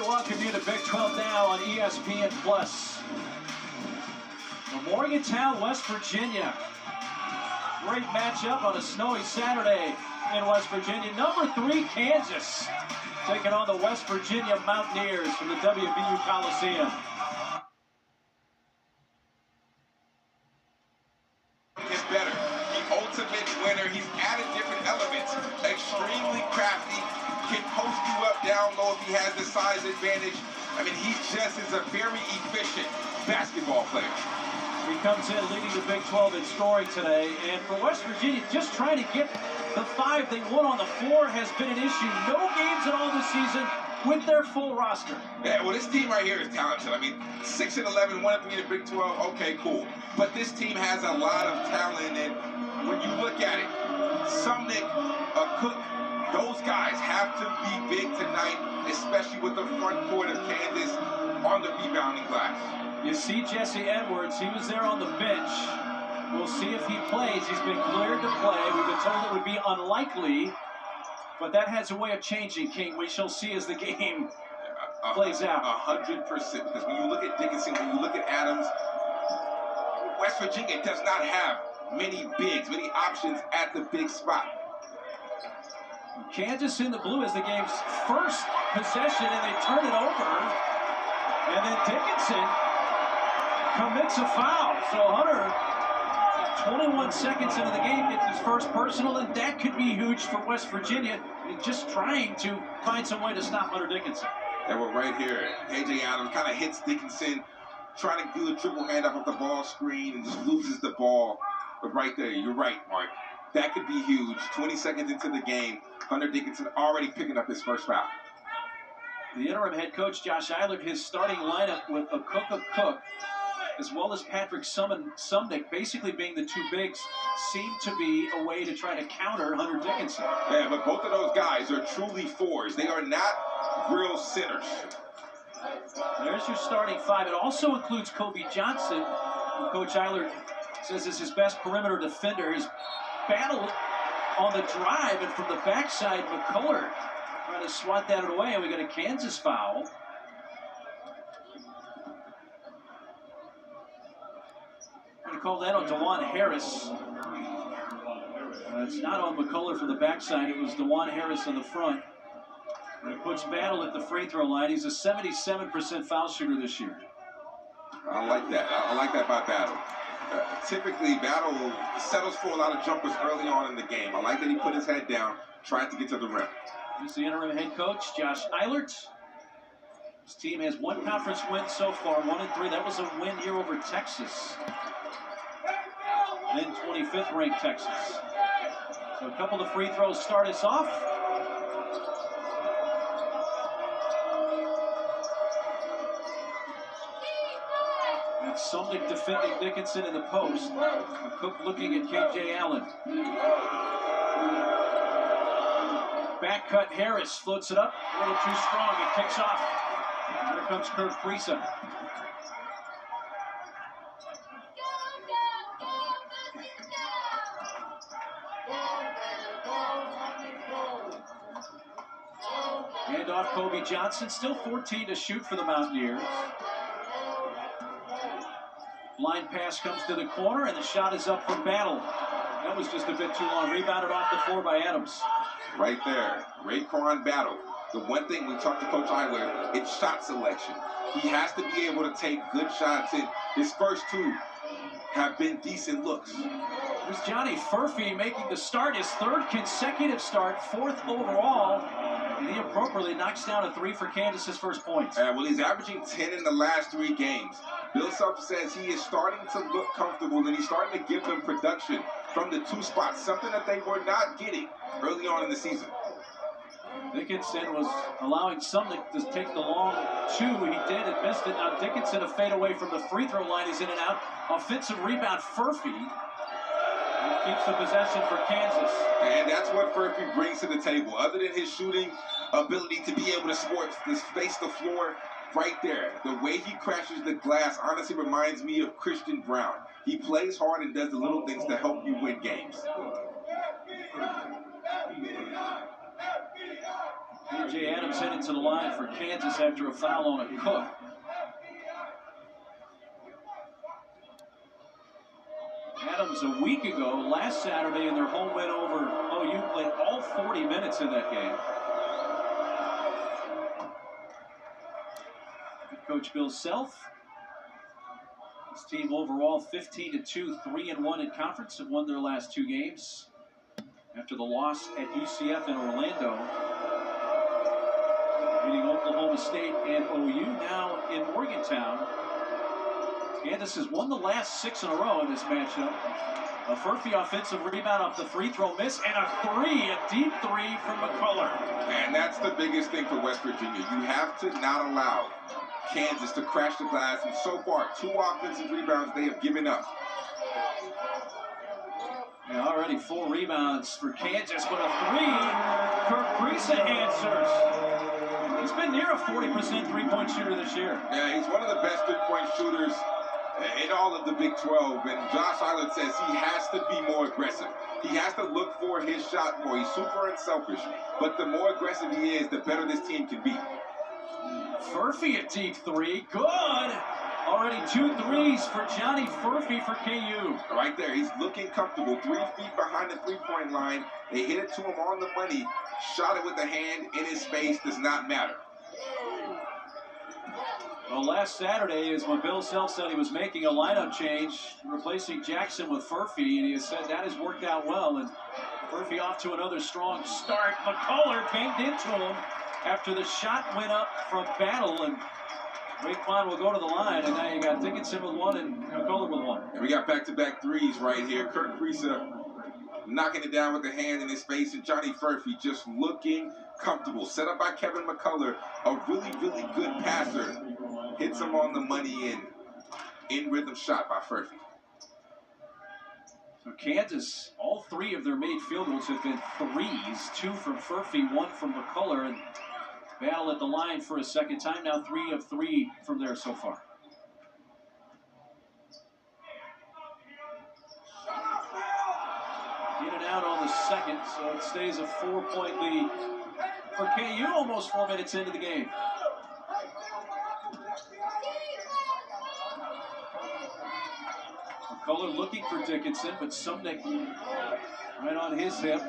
welcome you to Big 12 Now on ESPN+. Morgantown, West Virginia. Great matchup on a snowy Saturday in West Virginia. Number 3, Kansas, taking on the West Virginia Mountaineers from the WVU Coliseum. Is better. The ultimate winner. He's added different elements. Extremely crafty. Can post you up down low if he has the size advantage. I mean, he just is a very efficient basketball player. He comes in leading the Big 12 in scoring today. And for West Virginia, just trying to get the 5 they won on the floor has been an issue. No games at all this season with their full roster. Yeah, well, this team right here is talented. I mean, 6-11, 1-3 in the Big 12. Okay, cool. But this team has a lot of talent. And when you look at it, Sumnick, Cook, those guys have to be big tonight, especially with the front court of Kansas on the rebounding glass. You see Jesse Edwards, he was there on the bench. We'll see if he plays. He's been cleared to play. We've been told it would be unlikely, but that has a way of changing, King. We shall see as the game plays out. 100%, because when you look at Dickinson, when you look at Adams, West Virginia does not have many bigs, many options at the big spot. Kansas in the blue is the game's first possession, and they turn it over. And then Dickinson commits a foul. So Hunter, 21 seconds into the game, gets his first personal, and that could be huge for West Virginia. Just trying to find some way to stop Hunter Dickinson. And we're right here. KJ Adams kind of hits Dickinson, trying to do the triple handoff of the ball screen, and just loses the ball. But right there, you're right, Mark. That could be huge. 20 seconds into the game, Hunter Dickinson already picking up his first foul. The interim head coach, Josh Eilert, his starting lineup with a Cook, as well as Patrick Sumnick, basically being the 2 bigs, seem to be a way to try to counter Hunter Dickinson. Yeah, but both of those guys are truly 4s. They are not real centers. There's your starting 5. It also includes Kobe Johnson, who Coach Eilert says is his best perimeter defender. His battle on the drive, and from the backside, McCullough trying to swat that away, and we got a Kansas foul. I'm going to call that on DeJuan Harris. It's not on McCullough from the backside. It was DeJuan Harris on the front. And it puts Battle at the free throw line. He's a 77% foul shooter this year. I like that. I like that by Battle. Typically, Battle settles for a lot of jumpers early on in the game. I like that he put his head down, tried to get to the rim. He's the interim head coach, Josh Eilert. His team has 1 conference win so far, 1-3. That was a win here over Texas. Then 25th ranked Texas. So a couple of free throws start us off. And Sumnick defending Dickinson in the post. Cook looking at KJ Allen. Back cut, Harris floats it up. A little too strong. It kicks off. Here comes Kirk Priesa. Hand off Kobe Johnson. Still 14 to shoot for the Mountaineers. Line pass comes to the corner, and the shot is up from Battle. That was just a bit too long. Rebounded off the floor by Adams. Right there, Raekwon Battle. The one thing we talked to Coach Eilert, it's shot selection. He has to be able to take good shots, and his first 2 have been decent looks. There's Johnny Furphy making the start, his 3rd consecutive start, 4th overall, and he appropriately knocks down a 3 for Kansas's first points. Well, he's averaging 10 in the last 3 games. Bill Self says he is starting to look comfortable, and he's starting to give them production from the 2 spots, something that they were not getting early on in the season. Dickinson was allowing Sumnick to take the long 2. He did and missed it. Now Dickinson, a fade away from the free throw line, is in and out. Offensive rebound, Furphy. He keeps the possession for Kansas. And that's what Furphy brings to the table. Other than his shooting ability to be able to space the floor, right there, the way he crashes the glass honestly reminds me of Christian Brown. He plays hard and does the little things to help you win games. KJ Adams headed to the line for Kansas after a foul on a Cook. Adams a week ago, last Saturday in their home win over OU, played all 40 minutes in that game. Coach Bill Self. His team overall 15-2, 3-1 in conference, have won their last 2 games after the loss at UCF in Orlando. Beating Oklahoma State and OU now in Morgantown. Kansas has won the last 6 in a row in this matchup. A Furphy offensive rebound off the free throw miss, and a deep three from McCullough. And that's the biggest thing for West Virginia. You have to not allow Kansas to crash the glass, and so far, 2 offensive rebounds they have given up. And already 4 rebounds for Kansas, but a 3. Kirk Kriisa answers. He's been near a 40% three-point shooter this year. Yeah, he's one of the best three-point shooters in all of the Big 12, and Josh Eilert says he has to be more aggressive. He has to look for his shot more. He's super unselfish, but the more aggressive he is, the better this team can be. Furphy a deep 3, good! Already 2 threes for Johnny Furphy for KU. Right there, he's looking comfortable, 3 feet behind the three-point line. They hit it to him on the money, shot it with the hand in his face, does not matter. Well, last Saturday is when Bill Self said he was making a lineup change, replacing Jackson with Furphy, and he has said that has worked out well. And Furphy off to another strong start. McCullough banged into him after the shot went up from Battle, and Raekwon will go to the line, and now you got Dickinson with 1 and McCullough with 1. And we got back-to-back threes right here. Kirk Kriisa knocking it down with the hand in his face, and Johnny Furphy just looking comfortable. Set up by Kevin McCullough, a really, really good passer. Hits him on the money and in-rhythm shot by Furphy. So Kansas, all 3 of their made field goals have been threes. 2 from Furphy, 1 from McCullough, and Battle at the line for a second time. Now 3 of 3 from there so far. In and out on the second, so it stays a 4-point lead for KU almost 4 minutes into the game. McCullough looking for Dickinson, but Sumnick right on his hip.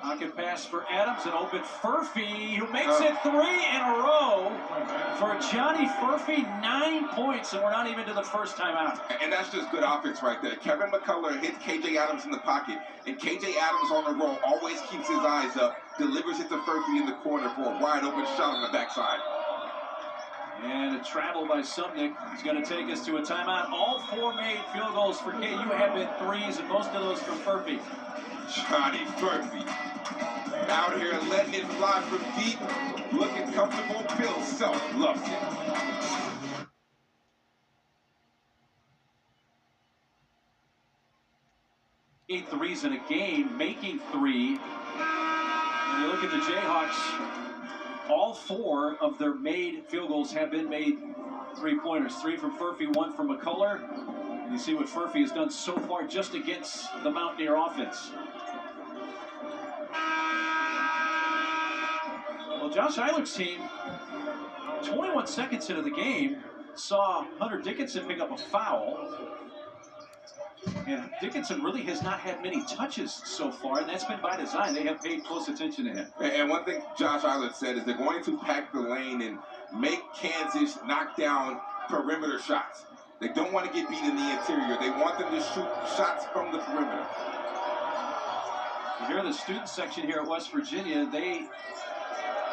Pocket pass for Adams, and open Furphy, who makes it 3 in a row for Johnny Furphy. 9 points, and we're not even to the first time out. And that's just good offense right there. Kevin McCullough hits KJ Adams in the pocket, and KJ Adams on the roll always keeps his eyes up, delivers it to Furphy in the corner for a wide open shot on the backside. And a travel by Sumnick is going to take us to a timeout. All 4 made field goals for KU have been threes, and most of those from Furphy. Johnny Furphy out here letting it fly from deep, looking comfortable. Bill Self loves it. 8 threes in a game, making 3. And you look at the Jayhawks, all 4 of their made field goals have been made three-pointers. 3 from Furphy, 1 from McCullough. And you see what Furphy has done so far just against the Mountaineer offense. Well, Josh Eilert's team, 21 seconds into the game, saw Hunter Dickinson pick up a foul. And Dickinson really has not had many touches so far, and that's been by design. They have paid close attention to him. And one thing Josh Eilert said is they're going to pack the lane and make Kansas knock down perimeter shots. They don't want to get beat in the interior. They want them to shoot shots from the perimeter. You hear the student section here at West Virginia, they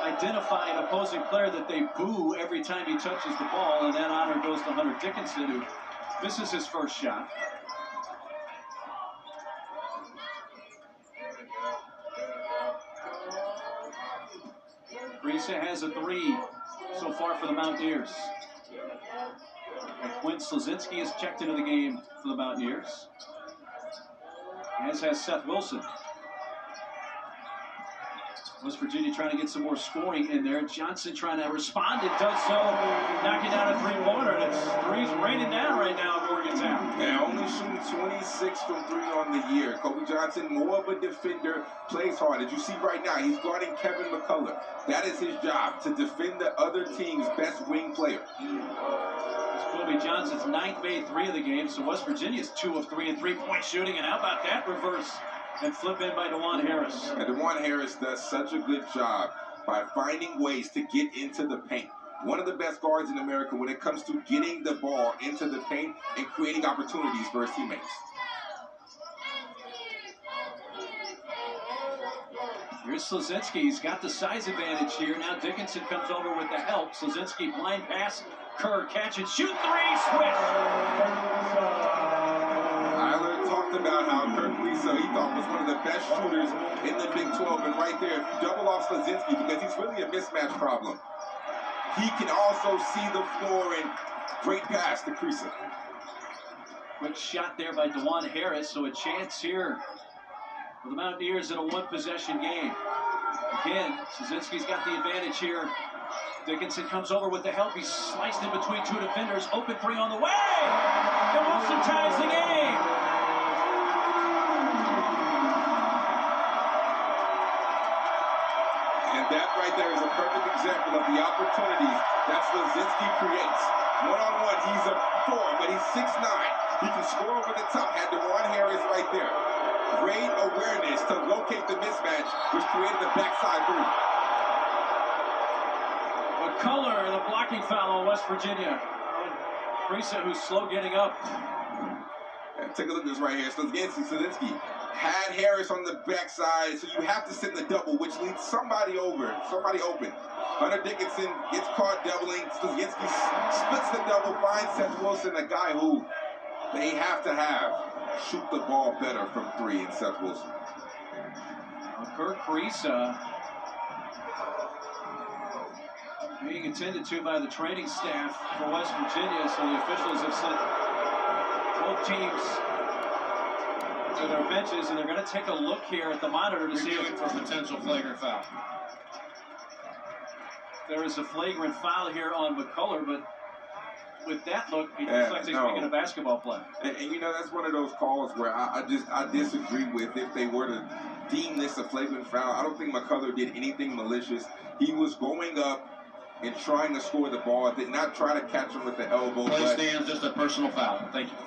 identify an opposing player that they boo every time he touches the ball, and that honor goes to Hunter Dickinson, who misses his first shot. Kriisa has a 3 so far for the Mountaineers. And Quinn Slazinski has checked into the game for the Mountaineers, as has Seth Wilson. West Virginia trying to get some more scoring in there. Johnson trying to respond and does so, knocking down a three-pointer. And it's threes raining down right now in Morgantown. Yeah, only shooting 26 from three on the year. Kobe Johnson, more of a defender, plays hard. As you see right now, he's guarding Kevin McCullough. That is his job, to defend the other team's best wing player. It's Kobe Johnson's ninth made three of the game, so West Virginia's 2 of 3 in three-point shooting. And how about that reverse and flip in by DeJuan Harris? And DeJuan Harris does such a good job by finding ways to get into the paint. One of the best guards in America when it comes to getting the ball into the paint and creating opportunities for his teammates. Here's Slazinski. He's got the size advantage here. Now Dickinson comes over with the help. Slazinski blind pass. Kerr catch and shoot three. Switch. Tyler talked about how Kirk Kriisa, he thought, was one of the best shooters in the Big 12. And right there, if you double off Slazinski, because he's really a mismatch problem, he can also see the floor, and great pass to Kriisa. Quick shot there by DeJuan Harris. So a chance here for the Mountaineers in a one-possession game. Again, Slazinski's got the advantage here. Dickinson comes over with the help. He's sliced in between two defenders. Open three on the way. And Wilson ties the game. And that right there is a perfect example of the opportunities that Slazinski creates. One-on-one, he's a 4, but he's 6'9". He can score over the top. Had DeJuan Harris right there. Great awareness to locate the mismatch, which created the backside three. McCullough and a blocking foul on West Virginia. Kriisa, who's slow getting up. And take a look at this right here. Slazinski had Harris on the backside, so you have to send the double, which leads somebody over, somebody open. Hunter Dickinson gets caught doubling. Slazinski splits the double, finds Seth Wilson, a guy who they have to have shoot the ball better from three, in Seth Wilson. Kerr Kriisa being attended to by the training staff for West Virginia, so the officials have sent both teams to their benches, and they're going to take a look here at the monitor to see if for potential flagrant foul. There is a flagrant foul here on McCullough, but with that look, he looks like he's making a basketball play. And you know, that's one of those calls where I disagree with. If they were to deem this a flagrant foul, I don't think McCullough did anything malicious. He was going up and trying to score the ball. Did not try to catch him with the elbow. Play stands, just a personal foul. Thank you.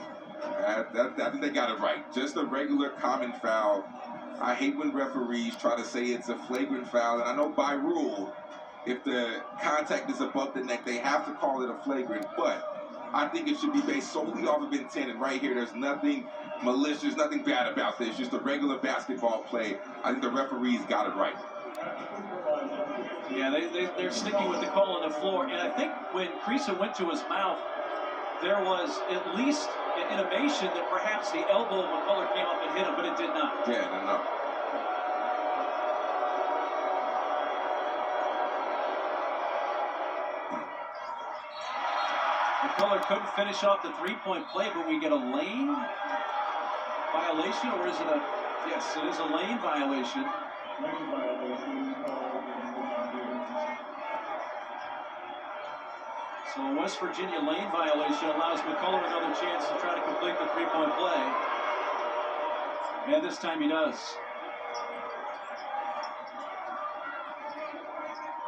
I think they got it right. Just a regular common foul. I hate when referees try to say it's a flagrant foul. And I know by rule, if the contact is above the neck, they have to call it a flagrant. But I think it should be based solely off of intent. And right here, there's nothing malicious, nothing bad about this. Just a regular basketball play. I think the referees got it right. Yeah, they're sticking with the call on the floor. And I think when Kriisa went to his mouth, there was at least an intimation that perhaps the elbow of McCullough came up and hit him, but it did not. Yeah, no. McCullough couldn't finish off the three-point play, but we get a lane violation, or is it a... Yes, it is a lane violation. So a West Virginia lane violation allows McCullough another chance to try to complete the three-point play. And this time he does.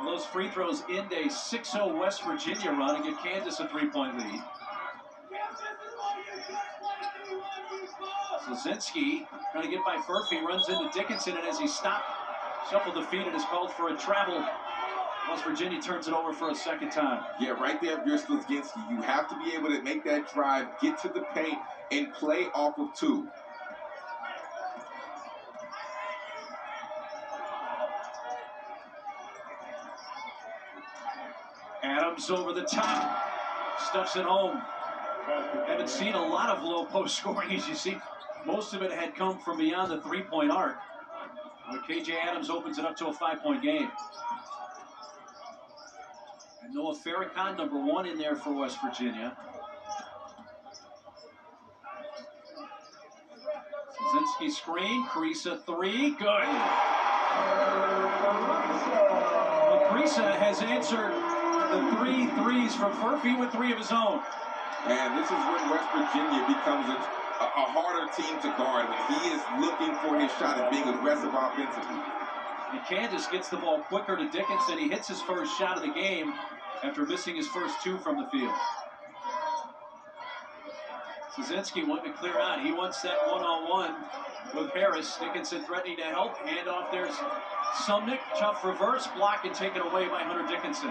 Well, those free throws end a 6-0 West Virginia run and give Kansas a three-point lead. Slazinski trying to get by Furphy, runs into Dickinson, and as he stopped, shuffled the feet and is called for a travel. West Virginia turns it over for a second time. Yeah, right there, if you're Slazinski, you have to be able to make that drive, get to the paint, and play off of two. Adams over the top, stuffs it home. Haven't seen a lot of low post scoring, as you see. Most of it had come from beyond the three-point arc. But KJ Adams opens it up to a 5-point game. And Noah Farrakhan, number 1 in there for West Virginia. Slazinski screen, Kriisa 3, good. Kriisa has answered the 3 threes from Furphy with 3 of his own. And this is when West Virginia becomes a harder team to guard, when he is looking for his shot and being aggressive offensively. And Kansas gets the ball quicker to Dickinson. He hits his first shot of the game after missing his first 2 from the field. Slzinski wanting to clear out. He wants that one-on-one with Harris. Dickinson threatening to help. Handoff, there's Sumnick. Tough reverse. Block and taken away by Hunter Dickinson.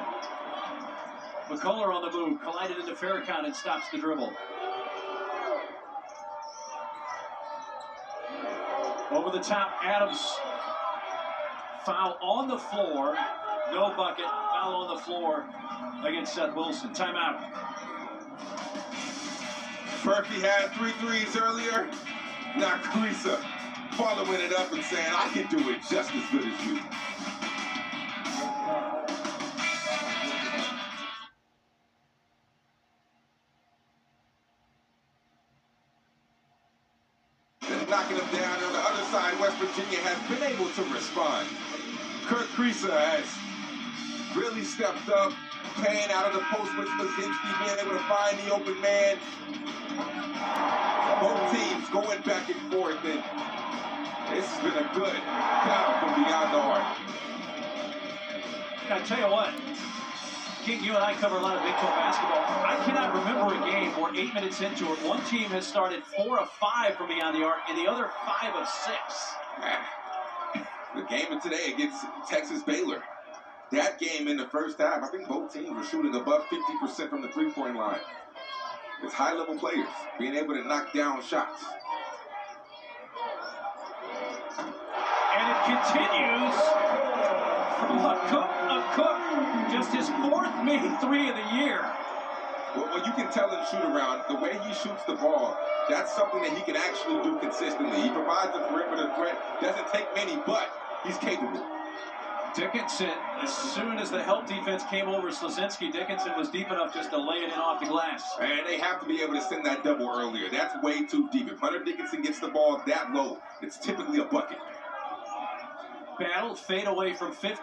McCullough on the move. Collided into Farrakhan and stops the dribble. Over the top, Adams. Foul on the floor. No bucket. Foul on the floor against Seth Wilson. Timeout. Furphy had 3 threes earlier. Now Kriisa following it up and saying, I can do it just as good as you. And knocking him down. On the other side, West Virginia has been able to respond. Kerr Kriisa has really stepped up, playing out of the post with Slzinski, being able to find the open man. Both teams going back and forth, and this has been a good battle from beyond the arc. I tell you what, King, you and I cover a lot of Big 12 basketball. I cannot remember a game where 8 minutes into it, one team has started 4 of 5 from beyond the arc, and the other 5 of 6. The game of today against Texas Baylor. That game in the first half, I think both teams were shooting above 50% from the three-point line. It's high-level players being able to knock down shots. And it continues from a Cook, just his 4th made 3 of the year. Well, you can tell in shoot-around, the way he shoots the ball, that's something that he can actually do consistently. He provides a perimeter threat, doesn't take many, but he's capable. Dickinson, as soon as the help defense came over Slzinski, Dickinson was deep enough just to lay it in off the glass. And they have to be able to send that double earlier. That's way too deep. If Hunter Dickinson gets the ball that low, it's typically a bucket. Battle, fade away from 15.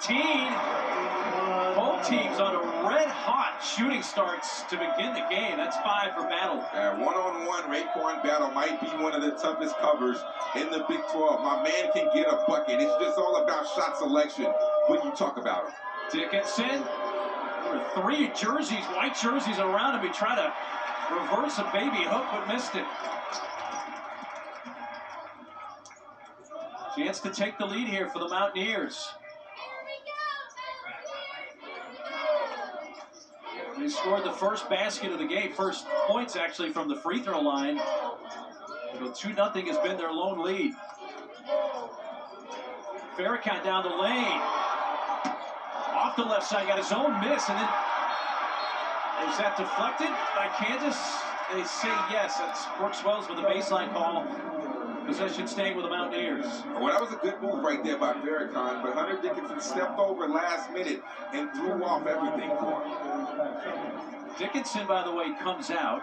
Both teams on a red-hot shooting starts to begin the game. That's 5 for Battle. One-on-one, Raekwon Battle might be one of the toughest covers in the Big 12. My man can get a bucket. It's just all about shot selection when you talk about him. Dickinson, there were 3 jerseys, white jerseys around him. He tried to reverse a baby hook, but missed it. Chance to take the lead here for the Mountaineers. They scored the first basket of the game, first points actually from the free throw line. So 2-0 has been their lone lead. Farrakhan down the lane. Off the left side, got his own miss, and then is that deflected by Kansas? They say yes. That's Brooks Wells with a baseline call. Possession staying with the Mountaineers. Well, that was a good move right there by Farrakhan, but Hunter Dickinson stepped over last minute and threw off everything for him. Dickinson, by the way, comes out.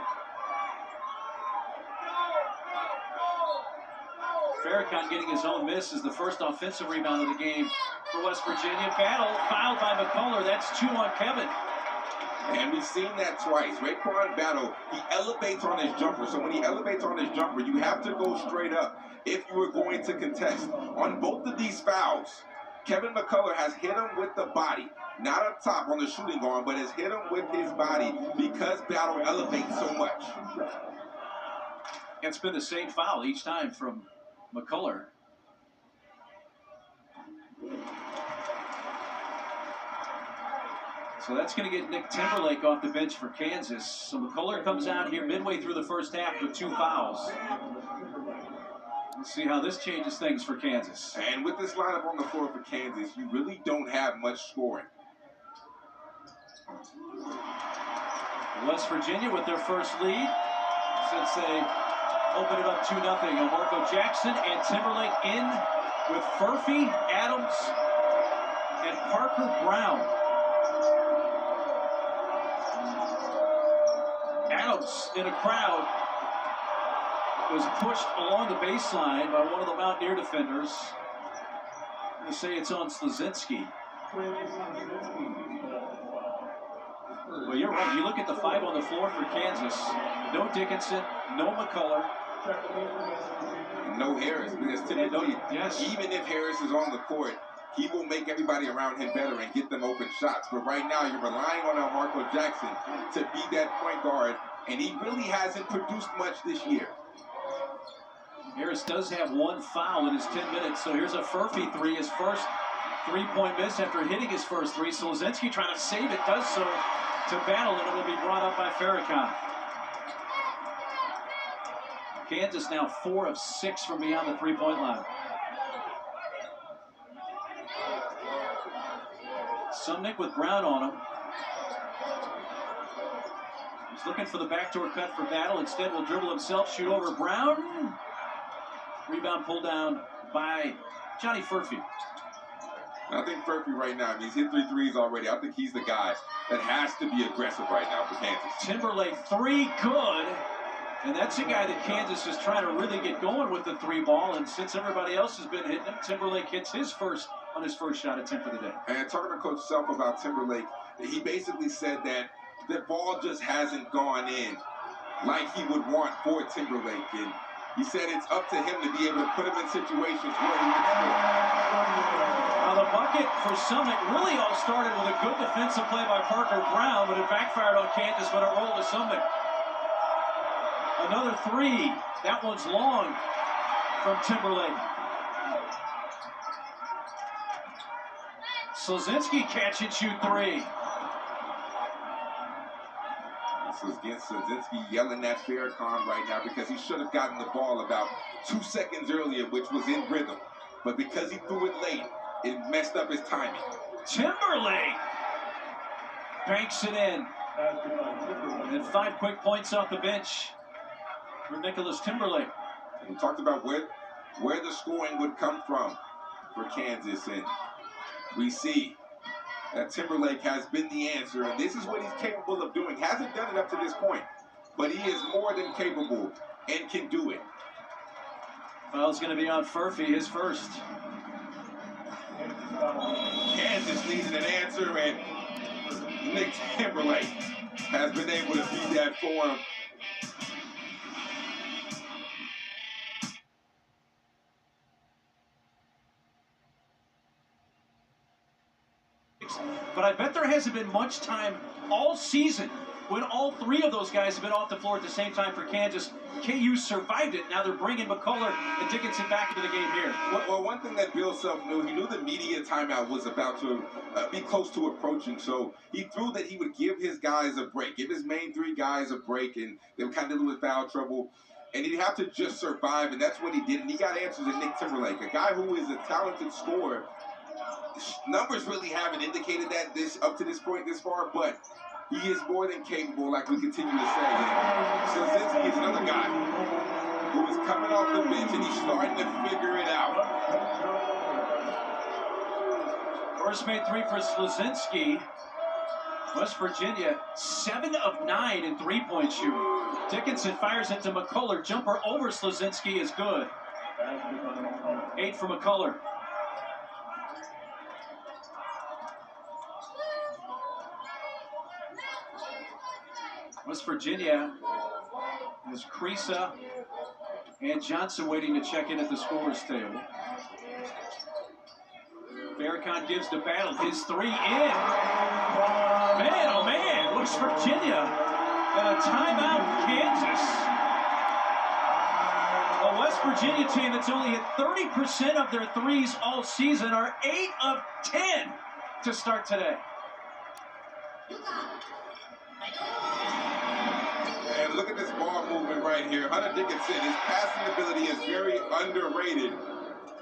Farrakhan getting his own miss is the first offensive rebound of the game for West Virginia. Battle fouled by McCullough. That's 2 on Kevin. And we've seen that twice. Raekwon Battle, he elevates on his jumper. So when he elevates on his jumper, you have to go straight up if you are going to contest. On both of these fouls, Kevin McCullough has hit him with the body. Not up top on the shooting arm, but has hit him with his body because Battle elevates so much. It's been the same foul each time from McCullough. So that's going to get Nick Timberlake off the bench for Kansas. So McCullough comes out here midway through the first half with 2 fouls. Let's see how this changes things for Kansas. And with this lineup on the floor for Kansas, you really don't have much scoring. West Virginia with their first lead since they opened it up 2-0. Marco Jackson and Timberlake in with Furphy, Adams, and Parker Brown. Adams in a crowd was pushed along the baseline by one of the Mountaineer defenders. They say it's on Slzinski. Well, you're right. You look at the 5 on the floor for Kansas. No Dickinson, no McCullough. No Harris, because typically, yes. Even if Harris is on the court, he will make everybody around him better and get them open shots. But right now, you're relying on Marco Jackson to be that point guard, and he really hasn't produced much this year. Harris does have 1 foul in his 10 minutes, so here's a Furphy 3, his first 3-point miss after hitting his first 3. So Lazinski trying to save it, does so to battle, and it'll be brought up by Farrakhan. Kansas now 4 of 6 from beyond the 3-point line. Sumnick with Brown on him. He's looking for the backdoor cut for Battle. Instead, will dribble himself, shoot over Brown. Rebound pulled down by Johnny Furphy. I think Furphy right now, he's hit 3 threes already. I think he's the guy that has to be aggressive right now for Kansas. Timberlake 3, good. And that's a guy that Kansas is trying to really get going with the 3 ball. And since everybody else has been hitting him, Timberlake hits his first on his first shot attempt for the day. And talking to Coach Self about Timberlake, he basically said that the ball just hasn't gone in like he would want for Timberlake. And he said it's up to him to be able to put him in situations where he can score. Now the bucket for Summit really all started with a good defensive play by Parker Brown, but it backfired on Kansas, but it rolled to Summit. Another 3. That one's long from Timberlake. Slazinski catch and shoot 3. This is against Slazinski yelling at Farrakhan right now because he should have gotten the ball about 2 seconds earlier, which was in rhythm. But because he threw it late, it messed up his timing. Timberlake banks it in. And 5 quick points off the bench for Nicholas Timberlake. And we talked about where the scoring would come from for Kansas, and we see that Timberlake has been the answer, and this is what he's capable of doing. Hasn't done it up to this point, but he is more than capable and can do it. Foul's going to be on Furphy, his first. Kansas needed an answer, and Nick Timberlake has been able to be that for him. But I bet there hasn't been much time all season when all 3 of those guys have been off the floor at the same time for Kansas. KU survived it. Now they're bringing McCullough and Dickinson back into the game here. Well, one thing that Bill Self knew, he knew the media timeout was about to be close to approaching. So he threw that he would give his guys a break, give his main 3 guys a break, and they were kind of dealing with foul trouble. And he'd have to just survive, and that's what he did. And he got answers in Nick Timberlake, a guy who is a talented scorer. Numbers really haven't indicated that up to this point this far, but he is more than capable, like we continue to say. And Slazinski is another guy who is coming off the bench, and he's starting to figure it out. First made 3 for Slazinski. West Virginia, 7 of 9 in 3-point shooting. Dickinson fires it to McCullough. Jumper over Slazinski is good. 8 for McCullough. West Virginia has Creasa and Johnson waiting to check in at the scorer's table. Farrakhan gives to Battle his 3 in. Man, oh man, West Virginia and a timeout, Kansas. A West Virginia team that's only hit 30% of their 3s all season are 8 of 10 to start today. And look at this ball movement right here. Hunter Dickinson, his passing ability is very underrated.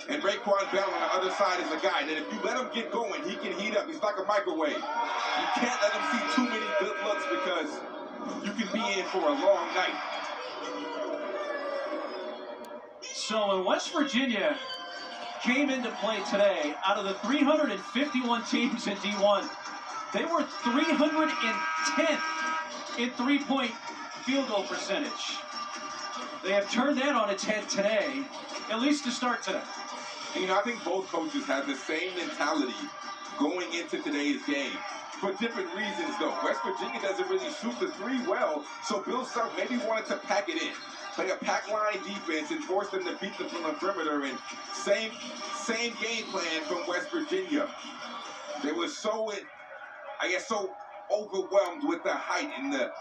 And Raekwon Bell on the other side is a guy that if you let him get going, he can heat up. He's like a microwave. You can't let him see too many good looks because you can be in for a long night. So when West Virginia came into play today, out of the 351 teams in D1, they were 310th in 3-point field goal percentage. They have turned that on its head today, at least to start today. And, I think both coaches have the same mentality going into today's game. For different reasons, though. West Virginia doesn't really shoot the three well, so Bill Self maybe wanted to pack it in. Play a pack line defense and force them to beat them from the perimeter. And same game plan from West Virginia. They were so overwhelmed with the height and the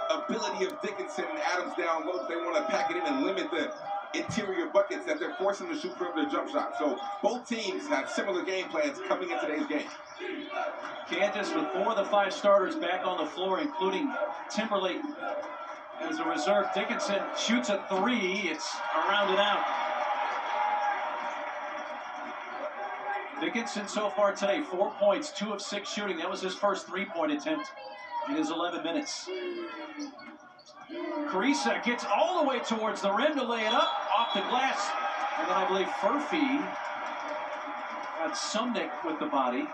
ability of Dickinson and Adams down low that they want to pack it in and limit the interior buckets that they're forcing to shoot perimeter jump shots. So both teams have similar game plans coming in today's game. Kansas with 4 of the 5 starters back on the floor, including Timberlake as a reserve. Dickinson shoots a 3. It's around and out. Dickinson so far today, 4 points, 2 of 6 shooting. That was his first 3-point attempt in his 11 minutes. Carissa gets all the way towards the rim to lay it up off the glass. And then I believe Furphy got Sumnick with the body.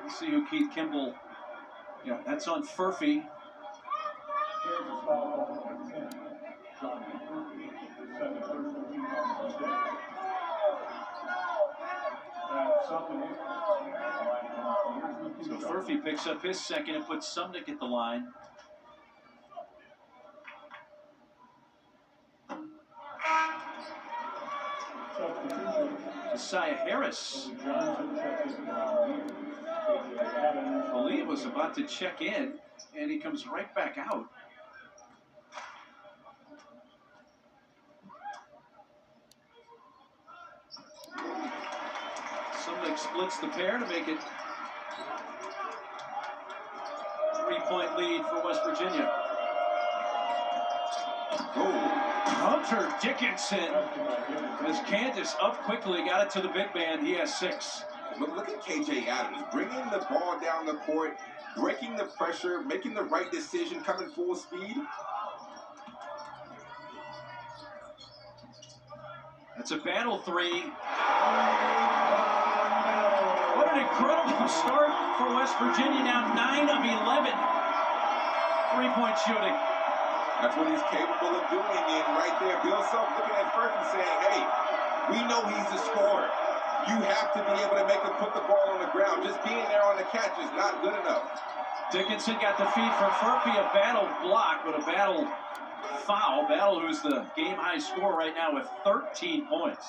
Let's see who Keith Kimball. Yeah, that's on Furphy. So Furphy picks up his second and puts Sumnick at the line. Josiah Harris, I believe, was about to check in, and he comes right back out. Sumnick splits the pair to make it 3-point lead for West Virginia. Hunter Dickinson, as Kansas up quickly, got it to the big man. He has 6. Look at KJ Adams, bringing the ball down the court, breaking the pressure, making the right decision, coming full speed. That's a battle 3. What an incredible start for West Virginia. Now 9 of 11 3-point shooting. That's what he's capable of doing. And right there, Bill Self looking at Furphy saying, hey, we know he's the scorer. You have to be able to make him put the ball on the ground. Just being there on the catch is not good enough. Dickinson got the feed for Furphy, a battle block, but a battle foul. Battle, who's the game-high scorer right now with 13 points.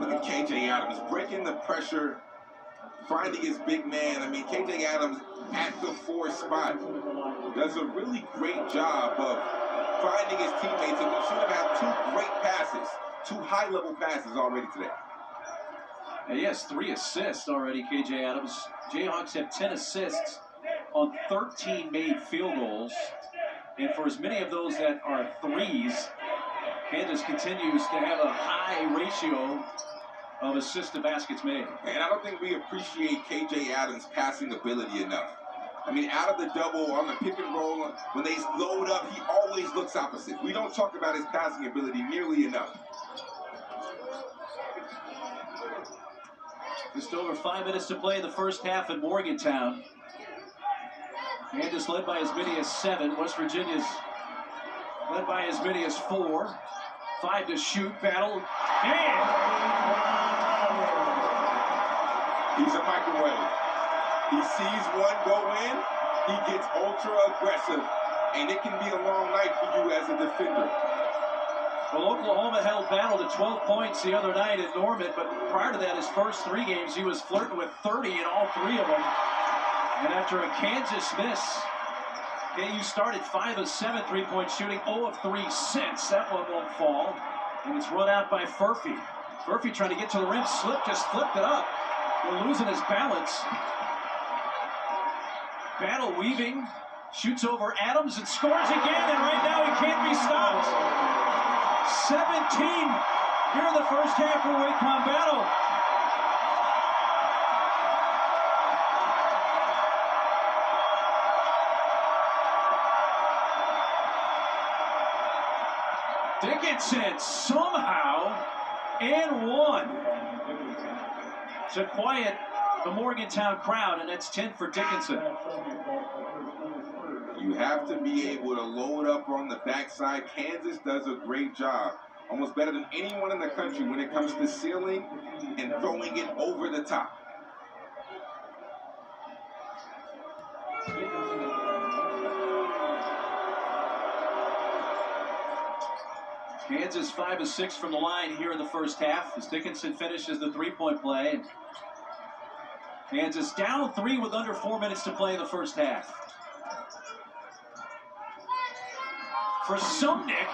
Look at KJ Adams breaking the pressure, finding his big man. I mean, KJ Adams at the 4 spot does a really great job of finding his teammates, and we should have had 2 great passes, 2 high-level passes already today. And he has 3 assists already, KJ Adams. Jayhawks have 10 assists on 13 made field goals. And for as many of those that are 3s, Kansas continues to have a high ratio of assists to baskets made. And I don't think we appreciate KJ Adams' passing ability enough. I mean, out of the double, on the pick and roll, when they load up, he always looks opposite. We don't talk about his passing ability nearly enough. Just over 5 minutes to play in the first half in Morgantown. Kansas led by as many as 7. West Virginia's led by as many as 4. 5 to shoot, battle, and he's a microwave. He sees one go in, he gets ultra aggressive, and it can be a long night for you as a defender. Well, Oklahoma held battle to 12 points the other night at Norman, but prior to that, his first 3 games, he was flirting with 30 in all 3 of them. And after a Kansas miss, KU started 5 of 7 3-point shooting, 0 of 3 since. That one won't fall. And it's run out by Furphy. Furphy trying to get to the rim, just flipped it up. We're losing his balance. Battle weaving, shoots over Adams and scores again, and right now he can't be stopped. 17 here in the first half for Wake-Con Battle. Dickinson somehow and 1 to quiet the Morgantown crowd, and that's 10 for Dickinson. You have to be able to load up on the backside. Kansas does a great job almost better than anyone in the country when it comes to sealing and throwing it over the top. Kansas 5 of 6 from the line here in the first half as Dickinson finishes the three-point play. Kansas down 3 with under 4 minutes to play in the first half. For Sumnick,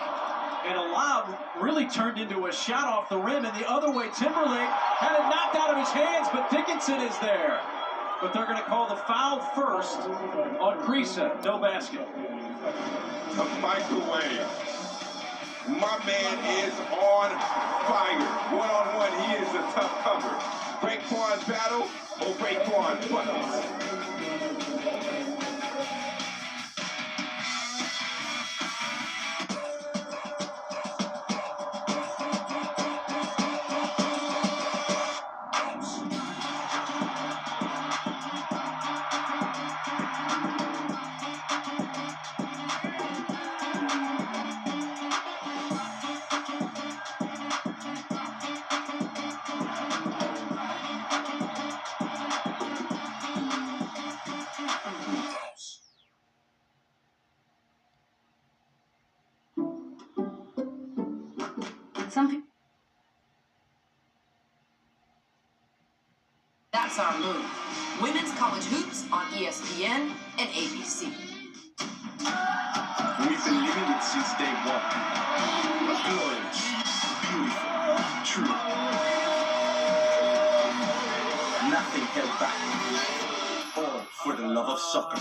and a lob really turned into a shot off the rim, and the other way Timberlake had it knocked out of his hands, but Dickinson is there. But they're going to call the foul first on Kriisa. No basket. The microwave. My man is on fire. One-on-one, he is a tough cover. Raekwon battle or Raekwon buckets? That's our move. Women's college hoops on ESPN and ABC. We've been living it since day one. Glorious, beautiful, true. Nothing held back. All for the love of soccer.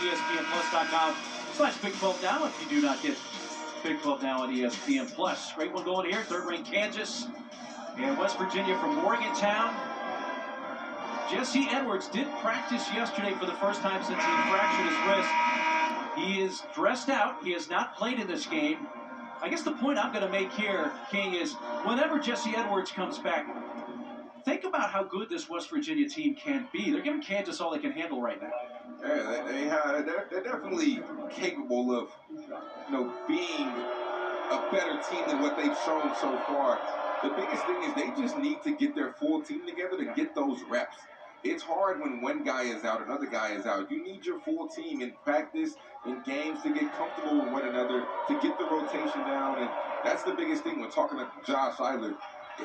ESPNplus.com/Big 12 Now if you do not get Big 12 Now on ESPN Plus. Great one going here. Third-ranked Kansas and West Virginia from Morgantown. Jesse Edwards did practice yesterday for the first time since he fractured his wrist. He is dressed out. He has not played in this game. I guess the point I'm going to make here, King, is whenever Jesse Edwards comes back, think about how good this West Virginia team can be. They're giving Kansas all they can handle right now. Yeah, they're definitely capable of, being a better team than what they've shown so far. The biggest thing is they just need to get their full team together to get those reps. It's hard when one guy is out, another guy is out. You need your full team in practice, in games, to get comfortable with one another, to get the rotation down. And that's the biggest thing when talking to Josh Eilert.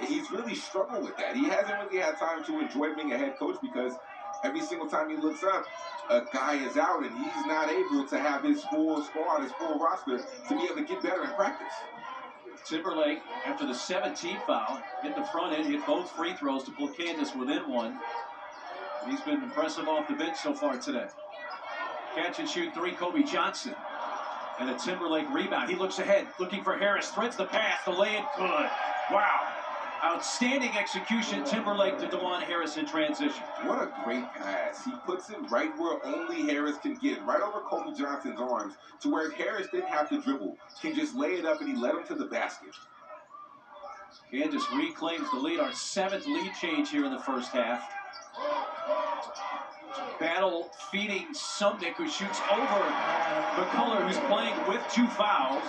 He's really struggled with that. He hasn't really had time to enjoy being a head coach because every single time he looks up, a guy is out and he's not able to have his full squad, his full roster to be able to get better in practice. Timberlake, after the 17th foul, hit the front end, hit both free throws to pull Kansas within one. He's been impressive off the bench so far today. Catch and shoot three, Kobe Johnson. And a Timberlake rebound. He looks ahead, looking for Harris, threads the pass, the lay-in good. Wow. Outstanding execution, Timberlake to DeJuan Harris in transition. What a great pass. He puts it right where only Harris can get, right over Kobe Johnson's arms, to where if Harris didn't have to dribble, can just lay it up and he led him to the basket. Kansas reclaims the lead, our 7th lead change here in the first half. Battle feeding Sumnick, who shoots over McCullough, who's playing with 2 fouls.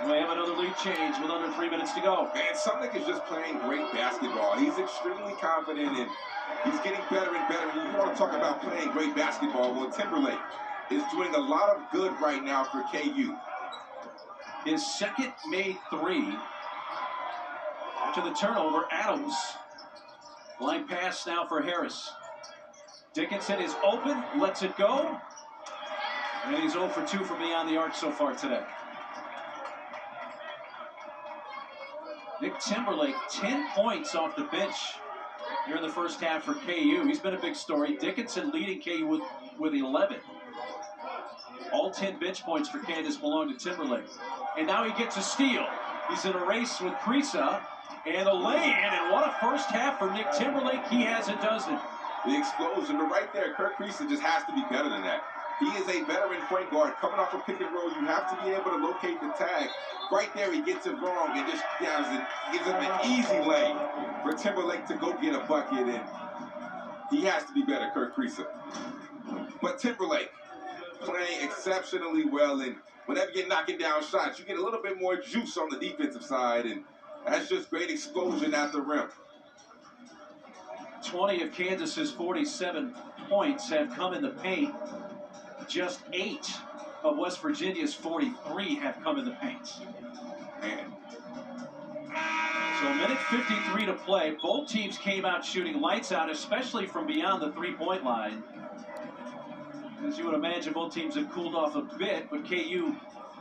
We have another lead change with under 3 minutes to go. And Sumnick is just playing great basketball. He's extremely confident and he's getting better and better. And you want to talk about playing great basketball. Well, Timberlake is doing a lot of good right now for KU. His second made 3. After the turnover, Adams. Line pass now for Harris. Dickinson is open, lets it go. And he's 0 for 2 from beyond the arc so far today. Nick Timberlake, 10 points off the bench here in the first half for KU. He's been a big story. Dickinson leading KU with 11. All 10 bench points for Kansas belong to Timberlake. And now he gets a steal. He's in a race with Kriisa. And a lay-in, and what a first half for Nick Timberlake. He has a dozen. The explosion, but right there, Kirk Kriisa just has to be better than that. He is a veteran point guard. Coming off a pick and roll, you have to be able to locate the tag. Right there, he gets it wrong and just gives him an easy lay for Timberlake to go get a bucket, and he has to be better, Kirk Kriisa. But Timberlake playing exceptionally well, and whenever you're knocking down shots, you get a little bit more juice on the defensive side, and that's just great explosion at the rim. 20 of Kansas's 47 points have come in the paint. Just 8 of West Virginia's 43 have come in the paint. Man. So a minute 53 to play. Both teams came out shooting lights out, especially from beyond the three-point line. As you would imagine, both teams have cooled off a bit, but KU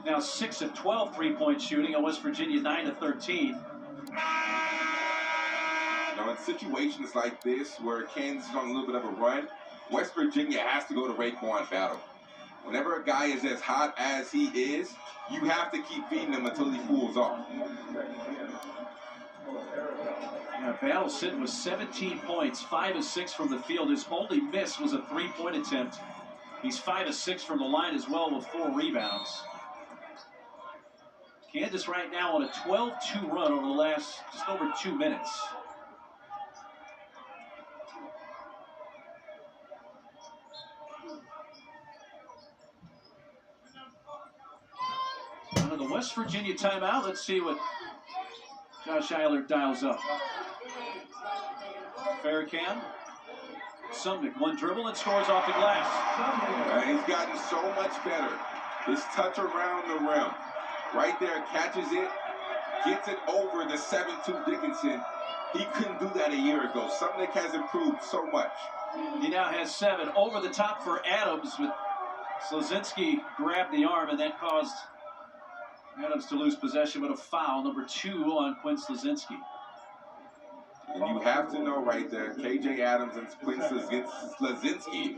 now 6 of 12 three-point shooting, and West Virginia 9 of 13. Now, in situations like this, where Kansas is on a little bit of a run, West Virginia has to go to Raekwon Battle. Whenever a guy is as hot as he is, you have to keep feeding him until he cools off. Yeah, Battle sitting with 17 points, 5 of 6 from the field. His only miss was a three-point attempt. He's 5 of 6 from the line as well with 4 rebounds. Kansas right now on a 12-2 run over the last just over 2 minutes. Under the West Virginia timeout, let's see what Josh Eilert dials up. Farrakhan. Sumnick, one dribble and scores off the glass. He's gotten so much better. His touch around the rim. Right there, catches it, gets it over the 7-2 Dickinson. He couldn't do that a year ago. Sumnick has improved so much. He now has 7 over the top for Adams, but Slazinski grabbed the arm, and that caused Adams to lose possession, but a foul, number 2 on Quinn Slazinski. And you have to know right there, KJ Adams and Quinn Slazinski,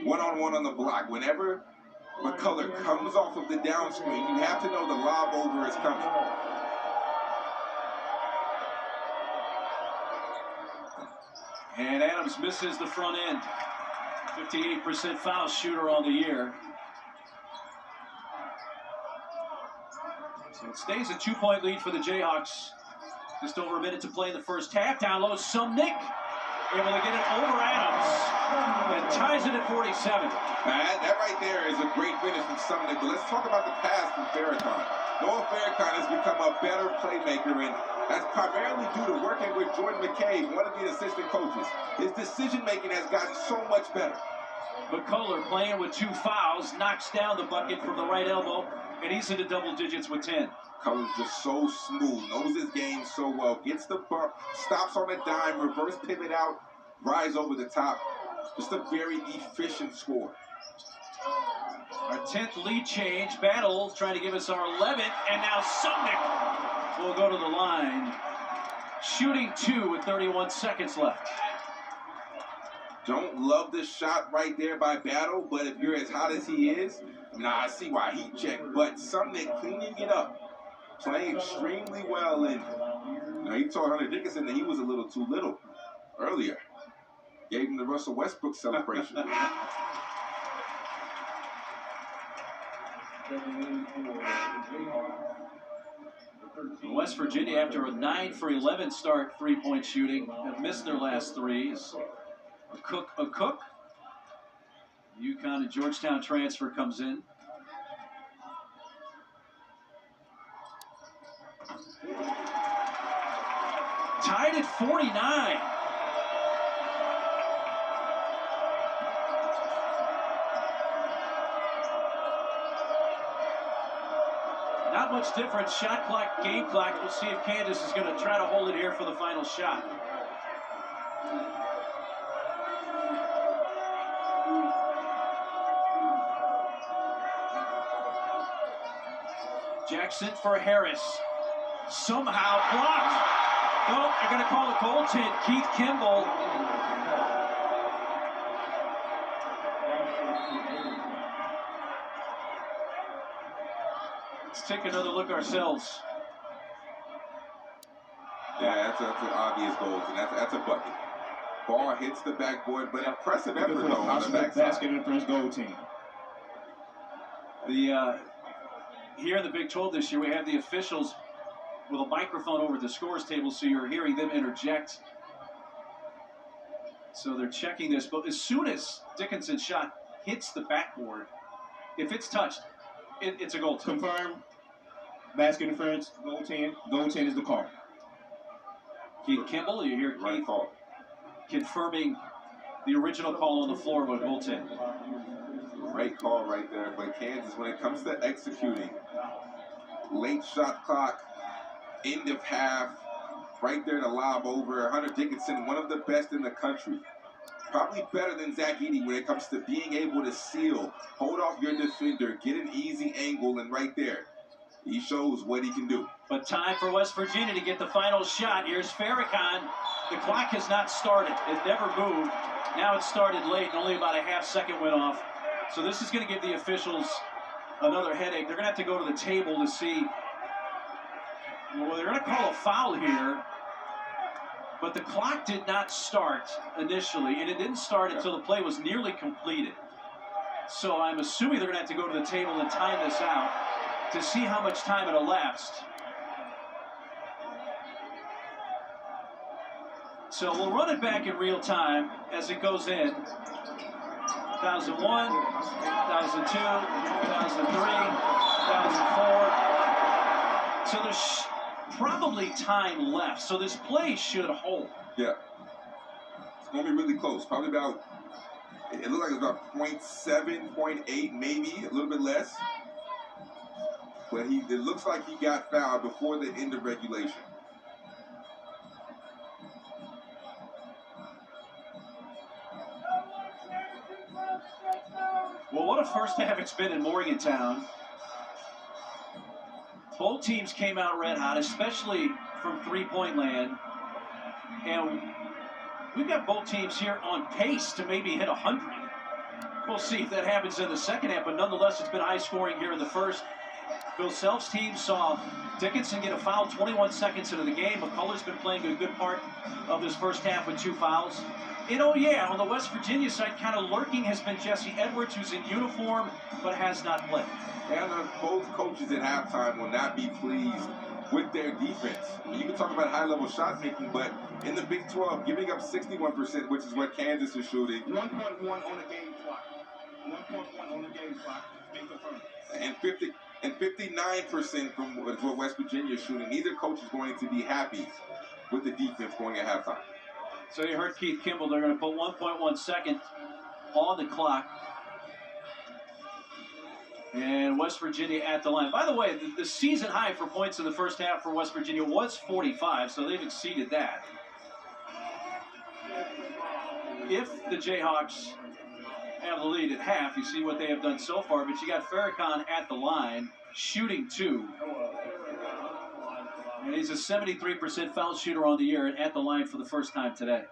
one-on-one on the block. Whenever McCullough comes off of the down screen, you have to know the lob over is coming. And Adams misses the front end. 58% foul shooter on the year. So it stays a 2-point lead for the Jayhawks. Just over a minute to play in the first half. Down low, Sumnick able to get it over Adams and ties it at 47. That right there is a great finish from Sumnick. But let's talk about the pass from Farrakhan. Noah Farrakhan has become a better playmaker, and that's primarily due to working with Jordan McCabe, one of the assistant coaches. His decision-making has gotten so much better. McCullough playing with 2 fouls, knocks down the bucket from the right elbow, and he's into double digits with 10. Cullen's just so smooth, knows his game so well, gets the bump, stops on a dime, reverse pivot out, rise over the top. Just a very efficient score. Our 10th lead change. Battle trying to give us our 11th, and now Sumnick will go to the line. Shooting 2 with 31 seconds left. Don't love this shot right there by Battle, but if you're as hot as he is, I see why he checked. But Sumnick cleaning it up, playing extremely well, and he told Hunter Dickinson that he was a little too little earlier. Gave him the Russell Westbrook celebration. West Virginia, after a 9 for 11 start, 3-point shooting, have missed their last 3s. A Cook. UConn and Georgetown transfer comes in. Tied at 49. Not much difference. Shot clock, game clock. We'll see if Kansas is going to try to hold it here for the final shot. Jackson for Harris. Somehow blocked. Oh, they're going to call a goaltend. Keith Kimball. Let's take another look ourselves. Yeah, that's an obvious goal. That's a bucket. Ball hits the backboard, but impressive effort though on the backside. Basket in the French goal team. Here in the Big 12 this year, we have the officials with a microphone over the scores table, so you're hearing them interject. So they're checking this, but as soon as Dickinson's shot hits the backboard, if it's touched, it's a goal. Confirm. Basket interference. Goal 10. Goal 10 is the call. Keith Kimball, you hear Right Keith call. confirming the original call on the floor with goal 10. Great call right there. But Kansas, when it comes to executing, late shot clock, end of half, right there to lob over. Hunter Dickinson, one of the best in the country. Probably better than Zach Edey when it comes to being able to seal, hold off your defender, get an easy angle, and right there, he shows what he can do. But time for West Virginia to get the final shot. Here's Farrakhan. The clock has not started. It never moved. Now it started late, and only about a half second went off. So this is going to give the officials another headache. They're going to have to go to the table to see. Well, they're going to call a foul here. But the clock did not start initially, and it didn't start until the play was nearly completed. So I'm assuming they're going to have to go to the table and time this out to see how much time it elapsed. So we'll run it back in real time as it goes in. 2001, 2002, 2003, 2004. So there's probably time left. So this play should hold. Yeah. It's going to be really close. Probably about, it looked like it was about 0.7, 0.8, maybe, a little bit less. But it looks like he got fouled before the end of regulation. Well, what a first half it's been in Morgantown. Both teams came out red hot, especially from three-point land. And we've got both teams here on pace to maybe hit 100. We'll see if that happens in the second half, but nonetheless, it's been high scoring here in the first. Bill Self's team saw Dickinson get a foul 21 seconds into the game. McCullough's been playing a good part of this first half with 2 fouls. And oh yeah, on the West Virginia side, kind of lurking has been Jesse Edwards, who's in uniform but has not played. And both coaches at halftime will not be pleased with their defense. You can talk about high-level shot making, but in the Big 12, giving up 61%, which is what Kansas is shooting. 1.1 on the game clock. 1.1 on the game clock. Being confirmed. And 59% from what West Virginia is shooting. Neither coach is going to be happy with the defense going at halftime. So you heard Keith Kimball. They're going to put 1.1 second on the clock. And West Virginia at the line. By the way, the season high for points in the first half for West Virginia was 45, so they've exceeded that. If the Jayhawks have the lead at half, you see what they have done so far, but you got Farrakhan at the line, shooting 2. And he's a 73% foul shooter on the year and at the line for the first time today.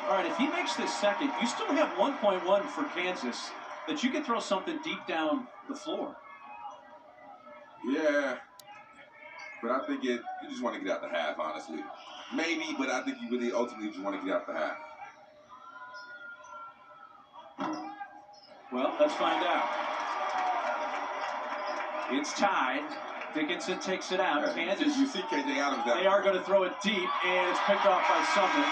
All right, if he makes this second, you still have 1.1 for Kansas that you can throw something deep down the floor. Yeah. But I think you just want to get out the half, honestly. Maybe, but I think you really ultimately just want to get out the half. Well, let's find out. It's tied. Dickinson takes it out. Yeah, Kansas, you see KJ Adams down. they are going to throw it deep, and it's picked off by Sumner.